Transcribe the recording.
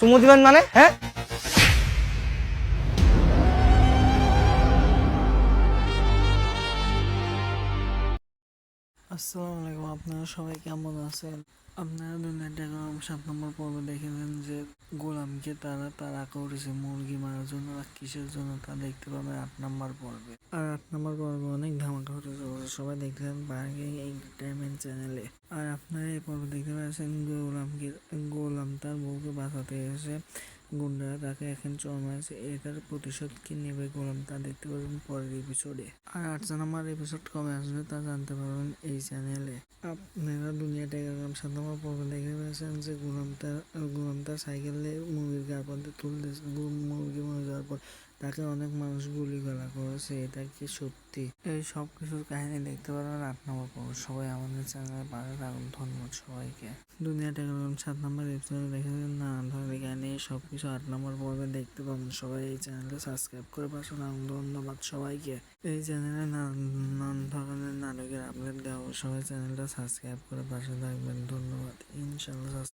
চুমু দিবেন মানে? হ্যাঁ, আসসালামু আলাইকুম। আপনারা সবাই কেমন আছেন? আপনারা দুনিয়ার টেলিগ্রাম 7 নম্বর পর্বে দেখেছেন যে গোলামকে তারা করেছে মুরগি মারার জন্য, আর কিসের জন্য তা দেখতে পাবেন 8 নম্বর পর্বে। আর 8 নম্বর পর্বে অনেক ধামাকা হতে চলেছে, সবাই দেখতেছেন বার্গিং এন্টারটেইনমেন্ট চ্যানেলে। আর আপনারা এই পর্বে দেখতে পাচ্ছেন গোলাম তার বউকে বাঁচাতে এসে গুন্ডারা তাকে এখন চর মারছে। এটার প্রতিশোধ কি নেবে গোলাম তা দেখতে পাবেন পরের এপিসোডে। আর 8 নম্বর এপিসোড কবে আসবে তা জানতে পারবেন এই চ্যানেলে। আপনারা দুনিয়া টেলিগ্রাম 7 নম্বর পর্বে দেখতে পেয়েছেন যে গোলাম তার সাইকেলে মুরগির গা পর্যন্ত তুলতেছে। মুরগি মরে যাওয়ার পর তাকে অনেক মানুষ গুলি করেছে। এটা কি সত্যি? এই সব কিছুর কাহিনী দেখতে পারবেন 8 নম্বর পর্বে। সবাই আমাদের চ্যানেলে পাশে থাকুন। ধন্যবাদ সবাইকে। দুনিয়া টেলিগ্রাম 7 নম্বর এপিসোডে দেখেছেন নানান ধরনের কাহিনী, সবকিছু 8 নম্বর পর্বে দেখতে পাবেন। সবাই এই চ্যানেলটা সাবস্ক্রাইব করে পাশে থাকুন। ধন্যবাদ সবাইকে। এই চ্যানেলে নানান ধরনের নাটকের আপডেট দেওয়া হবে। সবাই চ্যানেলটা সাবস্ক্রাইব করে পাশে থাকবেন। ধন্যবাদ। ইনশাআল্লাহ